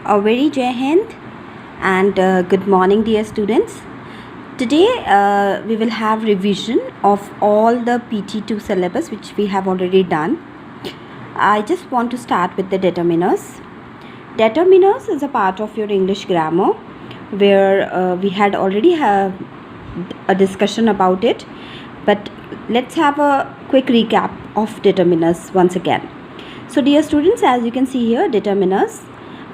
A very Jai Hind and good morning, dear students. Today we will have revision of all the PT2 syllabus which we have already done. I just want to start with the determiners. Determiners is a part of your English grammar where we had already have a discussion about it, but let's have a quick recap of determiners once again. So dear students, as you can see here, determiners,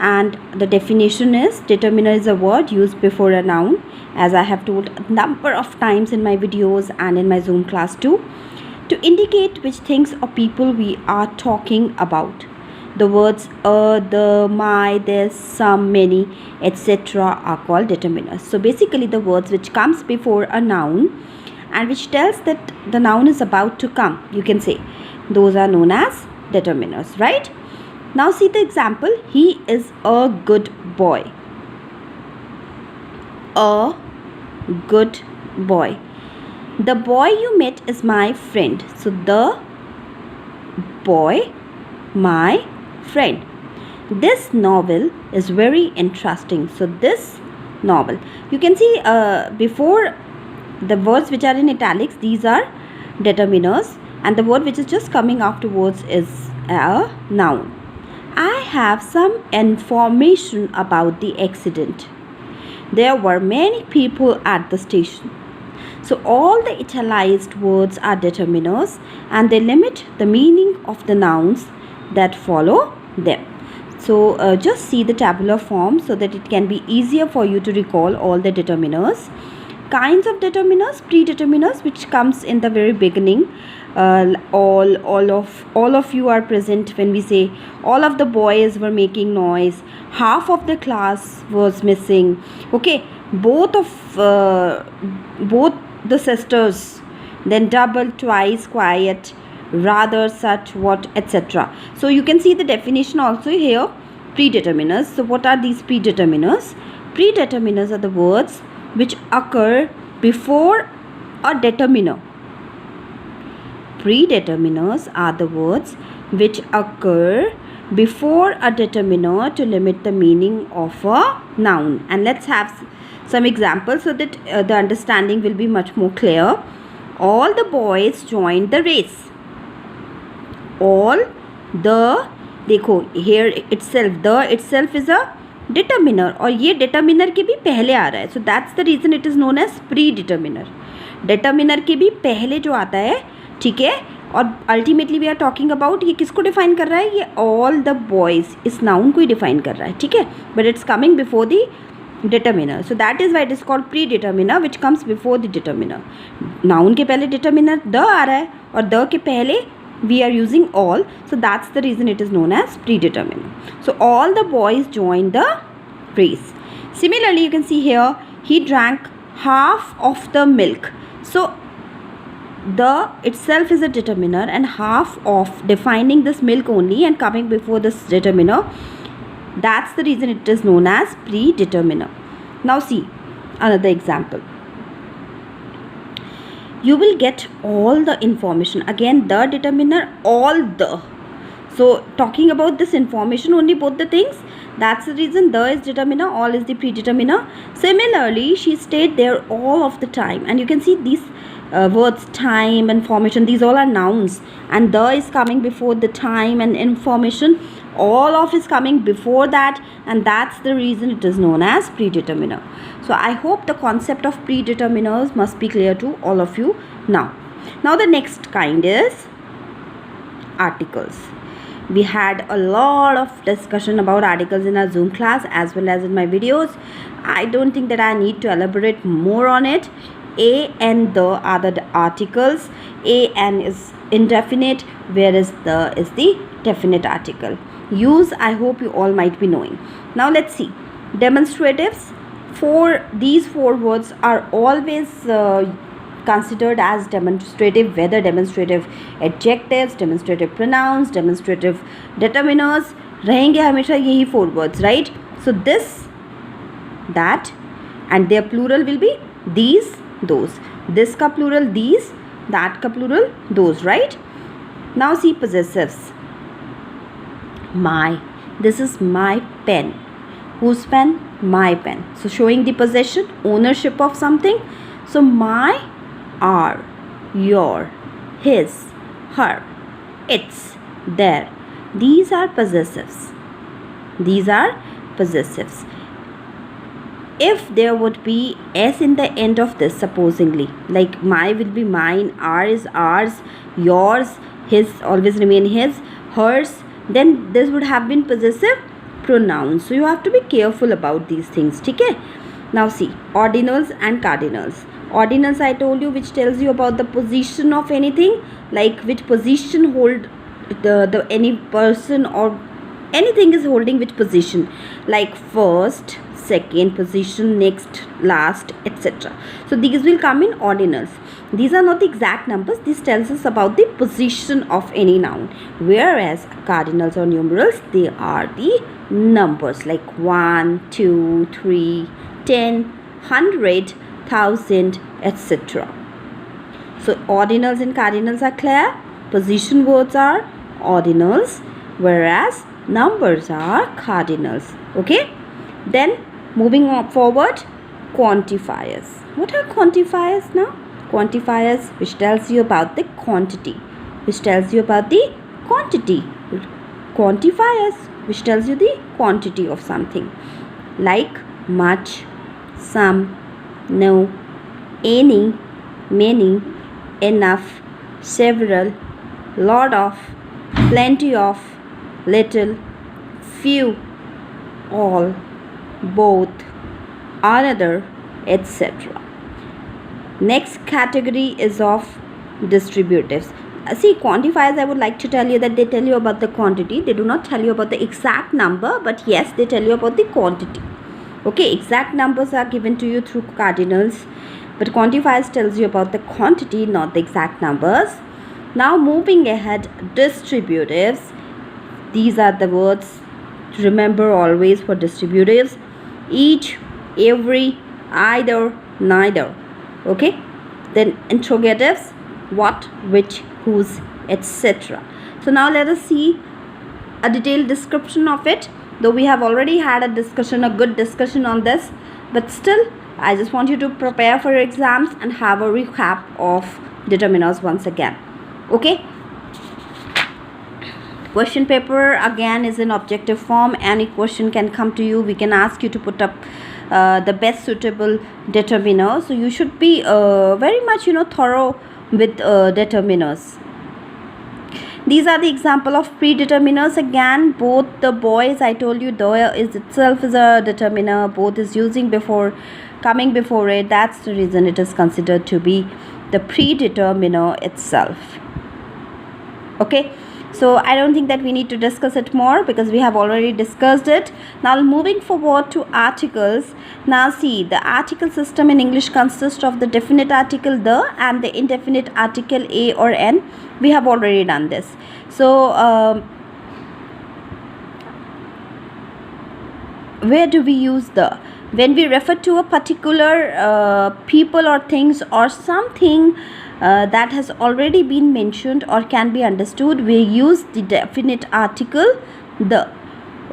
and the definition is determiner is a word used before a noun, as I have told a number of times in my videos and in my Zoom class too, to indicate which things or people we are talking about. The words the, my, this, some, many, etc. are called determiners. So basically the words which comes before a noun and which tells that the noun is about to come, you can say, those are known as determiners, right? Now see the example. He is a good boy. A good boy. The boy you met is my friend. So the boy, my friend. This novel is very interesting. So this novel. You can see before the words which are in italics, these are determiners, and the word which is just coming afterwards is a noun. I have some information about the accident. There were many people at the station. So all the italicized words are determiners and they limit the meaning of the nouns that follow them. So just see the tabular form so that it can be easier for you to recall all the determiners. Kinds of determiners, predeterminers, which comes in the very beginning. All of you are present when we say all of the boys were making noise, half of the class was missing, okay, both the sisters, then double, twice, quiet, rather, such, what, etc. So you can see the definition also here. Predeterminers. So what are these predeterminers? Predeterminers are the words which occur before a determiner. Predeterminers are the words which occur before a determiner to limit the meaning of a noun. And let's have some examples so that the understanding will be much more clear. All the boys joined the race. All the, देखो here itself, the itself is a determiner और ये determiner के भी पहले आ रहा है. So that's the reason it is known as predeterminer. Determiner के भी पहले जो आता है, ठीक है, और ultimately we are talking about, ये किसको डिफाइन कर रहा है? ये ऑल द बॉयज़, इस नाउन को ही डिफाइन कर रहा है, ठीक है, but it's coming before the determiner. So that is why it is called pre determiner which comes before the determiner. Noun के पहले डिटर्मिनर द आ रहा है और द के पहले we are using all, so that's the reason it is known as predetermined. So all the boys joined the race. Similarly, you can see here, he drank half of the milk. So the itself is a determiner and half of defining this milk only and coming before this determiner, that's the reason it is known as predeterminer. Now see another example. You will get all the information. Again, the determiner, all the. So talking about this information only, both the things, that's the reason the is determiner, all is the predeterminer. Similarly, she stayed there all of the time, and you can see these words, time, information, these all are nouns, and the is coming before the time and information. All of is coming before that, and that's the reason it is known as predeterminer. So I hope the concept of predeterminers must be clear to all of you now. Now the next kind is articles. We had a lot of discussion about articles in our Zoom class as well as in my videos. I don't think that I need to elaborate more on it. A and the are the articles. A and is indefinite, whereas the is the definite article. Use, I hope you all might be knowing. Now let's see. Demonstratives. These four words are always considered as demonstrative, whether demonstrative adjectives, demonstrative pronouns, demonstrative determiners, रहेंगे हमेशा यही four words, right? So this, that, and their plural will be these, those. This का plural these, that का plural those, right? Now see possessives. My, this is my pen. Whose pen? My pen. So showing the possession, ownership of something. So my, our, your, his, her, its, their. These are possessives. These are possessives. If there would be s in the end of this, supposingly, like my will be mine, our is ours, yours, his always remain his, hers, then this would have been possessive pronouns. So you have to be careful about these things. Okay? Now see, ordinals and cardinals. Ordinals, I told you, which tells you about the position of anything, like which position hold the any person or anything is holding which position, like first, second position, next, last, etc. So these will come in ordinals. These are not the exact numbers. This tells us about the position of any noun, whereas cardinals or numerals, they are the numbers, like 1, 2, 3, 10, 100, 1000, etc. So ordinals and cardinals are clear. Position words are ordinals, whereas numbers are cardinals. Okay? Then moving on forward, quantifiers. What are quantifiers now? Quantifiers, which tells you about the quantity. Which tells you about the quantity. Quantifiers, which tells you the quantity of something. Like much, some, no, any, many, enough, several, lot of, plenty of, little, few, all, both, another, etc. Next category is of distributives. See, quantifiers, I would like to tell you that they tell you about the quantity. They do not tell you about the exact number, but yes, they tell you about the quantity. Okay, exact numbers are given to you through cardinals, but quantifiers tells you about the quantity, not the exact numbers. Now moving ahead, distributives. These are the words to remember always for distributives: each, every, either, neither. Okay, then interrogatives: what, which, whose, etc. So now let us see a detailed description of it, though we have already had a good discussion on this, but still I just want you to prepare for your exams and have a recap of determiners once again. Okay, question paper again is in objective form. Any question can come to you. We can ask you to put up the best suitable determiner. So you should be very much thorough with determiners. These are the example of predeterminers. Again, both the boys, I told you, the is itself is a determiner. Both is using before, coming before it. That's the reason it is considered to be the predeterminer itself. Okay, so I don't think that we need to discuss it more because we have already discussed it. Now moving forward to articles. Now see, the article system in English consists of the definite article the and the indefinite article a or n. We have already done this. So where do we use the? When we refer to a particular people or things or something that has already been mentioned or can be understood, we use the definite article the.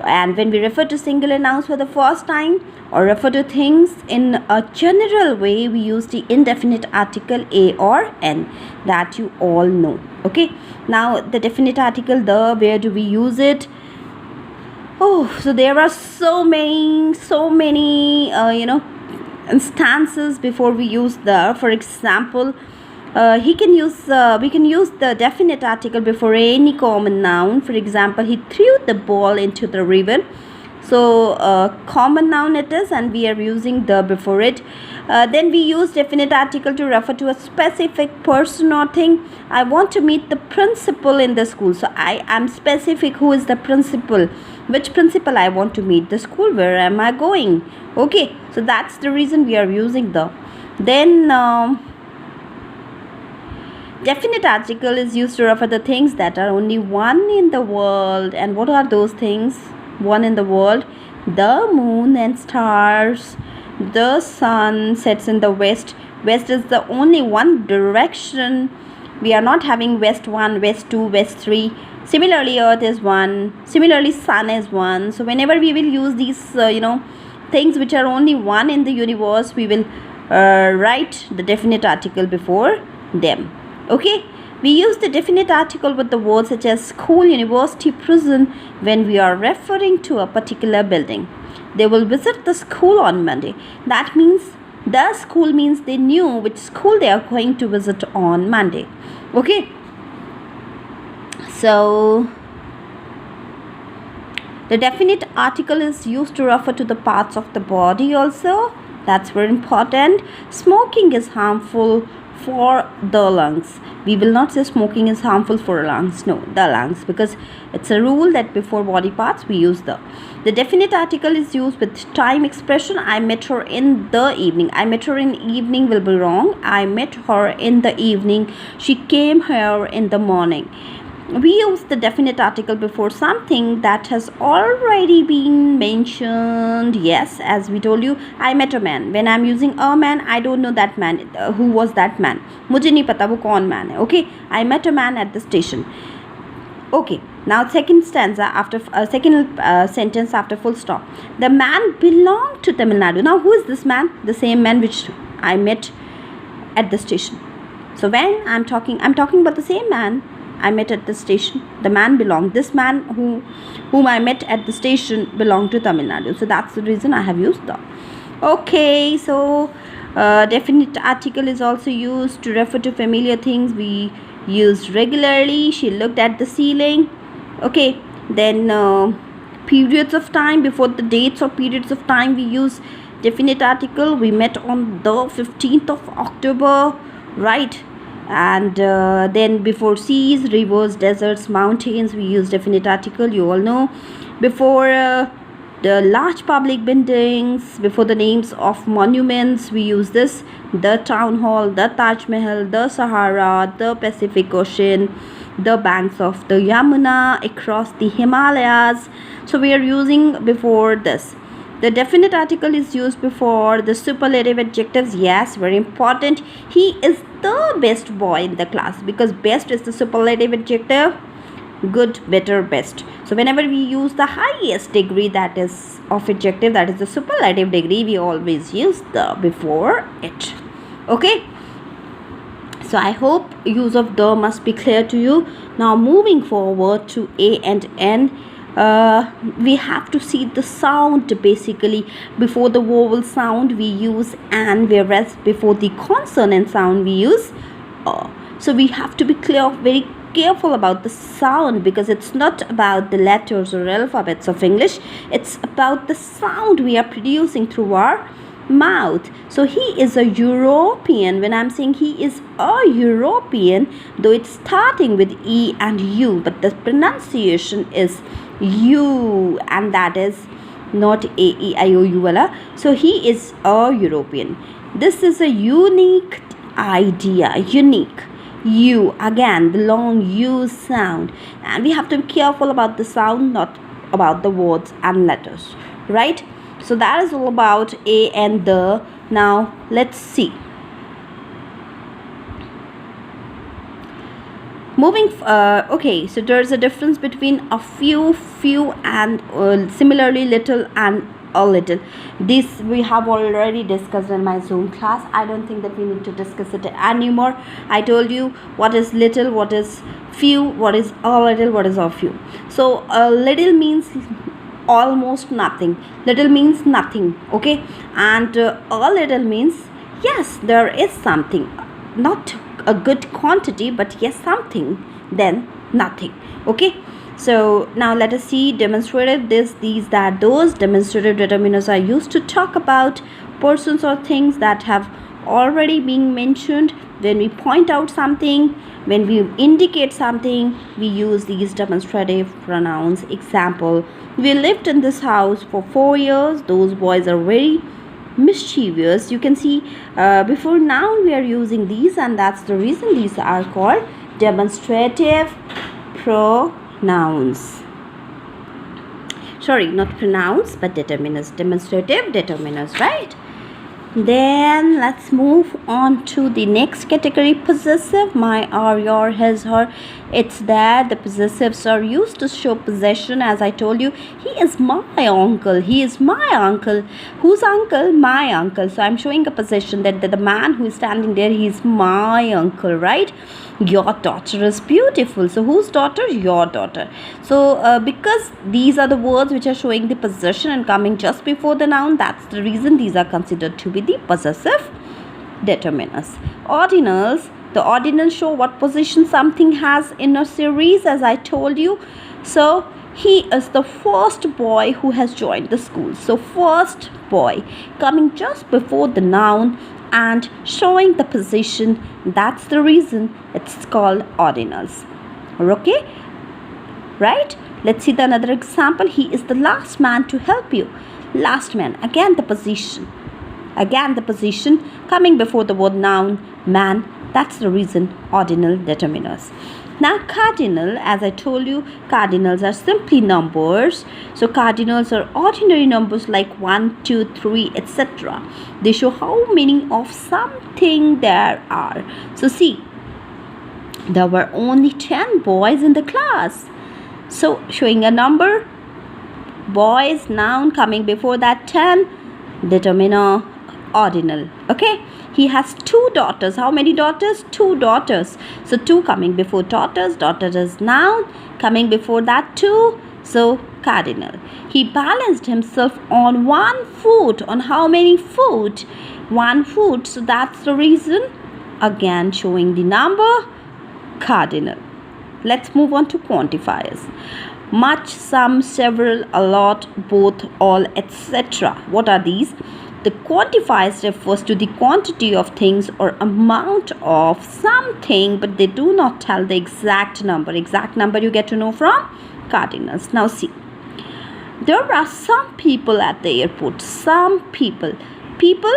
And when we refer to singular nouns for the first time or refer to things in a general way, we use the indefinite article a or n, that you all know. Okay, now the definite article the, where do we use it? Oh, so there are so many instances before we use the. For example, we can use the definite article before any common noun. For example, he threw the ball into the river. So common noun it is, and we are using the before it. Then we use definite article to refer to a specific person or thing. I want to meet the principal in the school. So I am specific who is the principal. Which principal I want to meet? The school. Where am I going? Okay, so that's the reason we are using the. Then definite article is used to refer the things that are only one in the world. And what are those things? One in the world: the moon and stars, the sun sets in the west. West is the only one direction. We are not having west 1, west 2, west 3. Similarly, earth is one. Similarly, sun is one. So whenever we will use these, things which are only one in the universe, we will write the definite article before them. Okay. We use the definite article with the words such as school, university, prison when we are referring to a particular building. They will visit the school on Monday. That means the school means they knew which school they are going to visit on Monday. Okay. So the definite article is used to refer to the parts of the body also. That's very important. Smoking is harmful for the lungs. We will not say smoking is harmful for lungs. No, the lungs, because it's a rule that before body parts we use the. The definite article is used with time expression. I met her in the evening. I met her in evening will be wrong. I met her in the evening. She came here in the morning. We use the definite article before something that has already been mentioned. Yes, as we told you, I met a man. When I'm using a man, I don't know that man. Who was that man? मुझे नहीं पता वो कौन man है. Okay, I met a man at the station. Okay, now second stanza after second sentence after full stop. The man belonged to Tamil Nadu. Now who is this man? The same man which I met at the station. So when I'm talking about the same man I met at the station. The man belonged. This man whom I met at the station belonged to Tamil Nadu. So that's the reason I have used the. Okay, so definite article is also used to refer to familiar things we use regularly. She looked at the ceiling. Okay, then periods of time, before the dates or periods of time we use definite article. We met on the 15th of October, right? And then before seas, rivers, deserts, mountains, we use definite article, you all know. Before the large public buildings, before the names of monuments, we use this: the town hall, the Taj Mahal, the Sahara, the Pacific Ocean, the banks of the Yamuna, across the Himalayas. So we are using before this. The definite article is used before the superlative adjectives. Yes, very important. He is the best boy in the class, because best is the superlative adjective. Good, better, best. So whenever we use the highest degree, that is of adjective, that is the superlative degree, we always use the before it. Okay. So I hope use of the must be clear to you. Now moving forward to A and N. We have to see the sound. Basically, before the vowel sound we use an, whereas before the consonant sound we use so we have to be very careful about the sound, because it's not about the letters or alphabets of English, it's about the sound we are producing through our mouth. So he is a European. When I'm saying he is a European, though it's starting with E and U, but the pronunciation is U, and that is not A-E-I-O-U wala. So he is a European. This is a unique idea. Unique. U, again the long U sound, and we have to be careful about the sound, not about the words and letters, right? So that is all about A and the. Now let's see. Moving, okay, so there's a difference between a few, and similarly little and a little. This we have already discussed in my Zoom class. I don't think that we need to discuss it anymore. I told you what is little, what is few, what is a little, what is a few. So a little means almost nothing. Little means nothing, okay? And a little means yes, there is something, not a good quantity, but yes, something, then nothing. Okay, so now let us see demonstrative this, these, that, those. Demonstrative determiners are used to talk about persons or things that have already been mentioned. When we point out something, when we indicate something, we use these demonstrative pronouns. Example: we lived in this house for 4 years. Those boys are very mischievous. You can see before noun we are using these, and that's the reason these are called demonstrative pronouns. Sorry, not pronouns, but determiners. Demonstrative determiners, right? Then let's move on to the next category, possessive. My, our, your, his, her. It's there. The possessives are used to show possession. As I told you, he is my uncle. He is my uncle. Whose uncle? My uncle. So I'm showing a possession that the man who is standing there, he is my uncle, right? Your daughter is beautiful. So whose daughter? Your daughter. So because these are the words which are showing the possession and coming just before the noun, that's the reason these are considered to be the possessive determiners. Ordinals. The ordinals show what position something has in a series, as I told you. So he is the first boy who has joined the school. So first boy coming just before the noun and showing the position. That's the reason it's called ordinals. Okay, right? Let's see the another example. He is the last man to help you. Last man. Again the position. Again the position coming before the word noun, man. That's the reason ordinal determiners. Now cardinal, as I told you, cardinals are simply numbers. So cardinals are ordinary numbers like 1, 2, 3, etc. They show how many of something there are. So see, there were only 10 boys in the class. So showing a number, boys, noun coming before that 10, determiner, ordinal. Okay, he has 2 daughters. How many daughters? 2 daughters. So 2 coming before daughters. Daughter is noun coming before that 2. So cardinal. He balanced himself on 1 foot. On how many foot? 1 foot. So that's the reason. Again showing the number, cardinal. Let's move on to quantifiers. Much, some, several, a lot, both, all, etc. What are these? The quantifiers refers to the quantity of things or amount of something, but they do not tell the exact number. Exact number you get to know from cardinals. Now see, there are some people at the airport. Some people. People,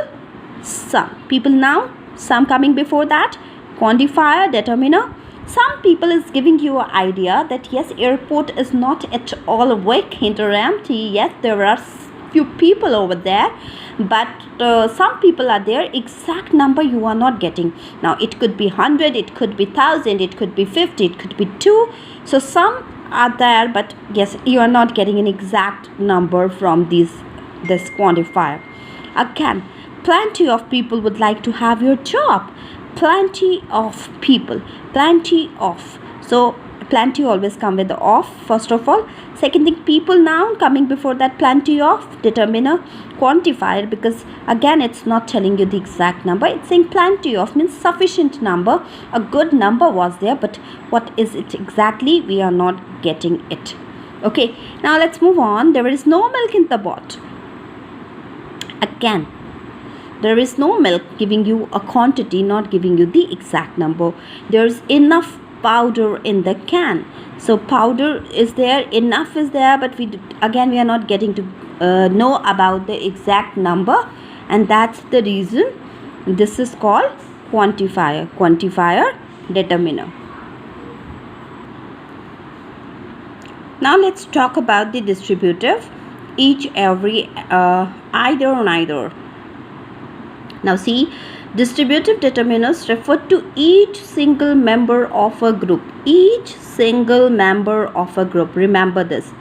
some. People now, some coming before that. Quantifier, determiner. Some people is giving you an idea that yes, airport is not at all vacant or empty. Yes, there are few people over there, but some people are there. Exact number you are not getting. Now it could be 100, it could be 1000, it could be 50, it could be 2. So some are there, but yes, you are not getting an exact number from this quantifier. Again, plenty of people would like to have your job. Plenty of people, plenty of. So plenty always come with the of, first of all. Second thing, people, noun coming before that, plenty of, determiner, quantifier, because again it's not telling you the exact number. It's saying plenty of means sufficient number, a good number was there, but what is it exactly? We are not getting it. Okay, now let's move on. There is no milk in the pot. Again, there is no milk, giving you a quantity, not giving you the exact number. There's enough powder in the can. So powder is there, enough is there, but we are not getting to know about the exact number, and that's the reason this is called quantifier. Quantifier, determiner. Now let's talk about the distributive. Each, every, either, neither. Now see, distributive determiners refer to each single member of a group. Each single member of a group. Remember this.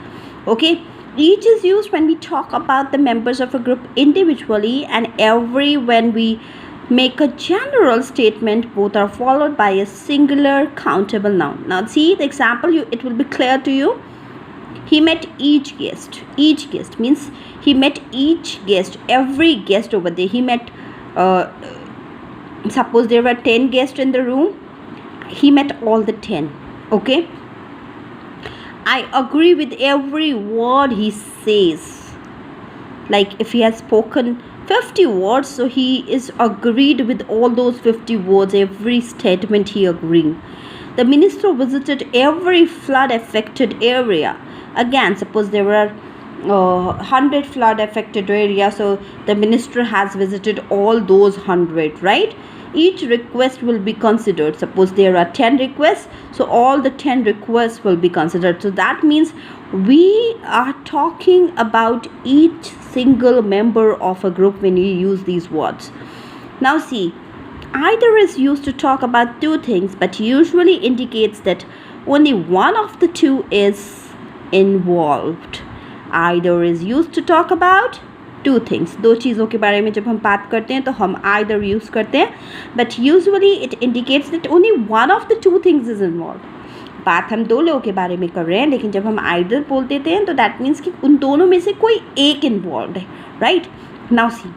Okay. Each is used when we talk about the members of a group individually, and every when we make a general statement. Both are followed by a singular countable noun. Now see the example. It will be clear to you. He met each guest. Each guest means he met each guest. Every guest over there. He met. Suppose there were 10 guests in the room, he met all the 10. Okay, I agree with every word he says. Like if he has spoken 50 words, so he is agreed with all those 50 words, every statement he agreed. The minister visited every flood affected area. Again, suppose there were 100 flood affected area, so the minister has visited all those 100, right? each request will be considered. Suppose there are 10 requests, so all the 10 requests will be considered. So that means we are talking about each single member of a group when we use these words. Now see, either is used to talk about two things, but usually indicates that only one of the two is involved. Either is used to talk about two things. दो चीज़ों के बारे में जब हम बात करते हैं तो हम either use करते हैं, but usually it indicates that only one of the two things is involved. बात हम दो लोगों के बारे में कर रहे हैं, लेकिन जब हम either बोल देते हैं तो that means कि उन दोनों में से कोई एक involved है, right? Now see,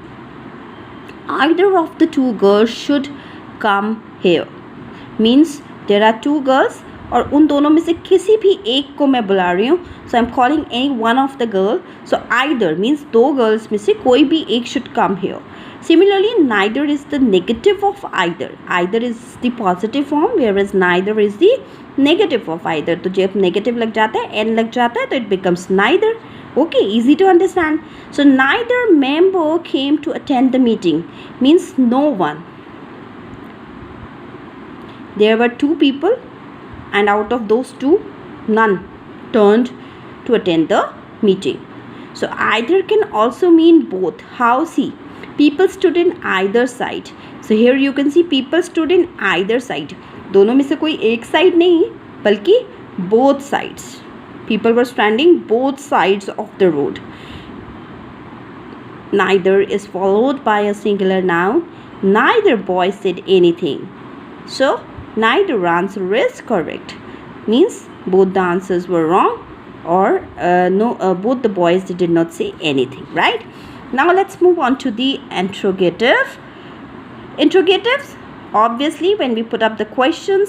either of the two girls should come here means there are two girls और उन दोनों में से किसी भी एक को मैं बुला रही हूँ. So I am calling any one of the girl. So either means दो गर्ल्स में से कोई भी एक should come here. Similarly, neither is the negative of either. Either is the positive form, whereas neither is the negative of either. तो जब negative लग जाता है, n लग जाता है, तो it becomes neither. Okay, easy to understand. So neither member came to attend the meeting means no one. There were two people, and out of those two, none turned to attend the meeting. So either can also mean both. How? See, people stood in either side. So here you can see people stood in either side. दोनों में से कोई एक side नहीं, बल्कि both sides. People were standing both sides of the road. Neither is followed by a singular noun. Neither boy said anything. So neither answer is correct. Means both the answers were wrong, or both the boys did not say anything, right? Now let's move on to the interrogative. Interrogatives, obviously when we put up the question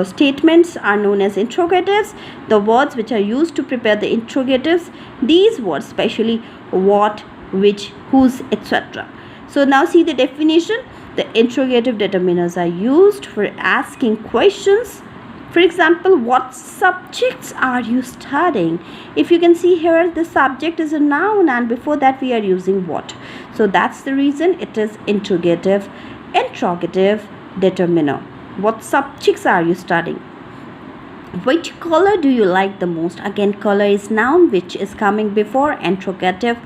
statements are known as interrogatives. The words which are used to prepare the interrogatives, these words especially what, which, whose, etc. So now see the definition. The interrogative determiners are used for asking questions. For example, what subjects are you studying? If you can see here, the subject is a noun and before that we are using what. So that's the reason it is interrogative determiner. What subjects are you studying? Which color do you like the most? Again, color is noun which is coming before interrogative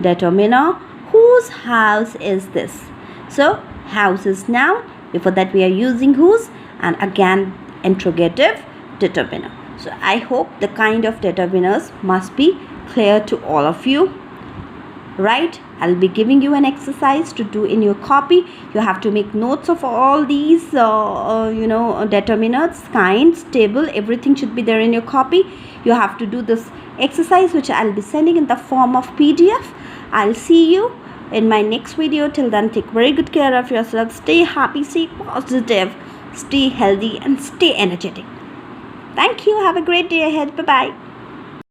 determiner. Whose house is this? So house is noun, before that we are using whose, and again interrogative determiner. So I hope the kind of determiners must be clear to all of you, right? I'll be giving you an exercise to do in your copy. You have to make notes of all these determiners, kinds, table, everything should be there in your copy. You have to do this exercise which I'll be sending in the form of PDF. I'll see you in my next video. Till then, take very good care of yourself. Stay happy, stay positive, stay healthy and stay energetic. Thank you. Have a great day ahead. Bye bye.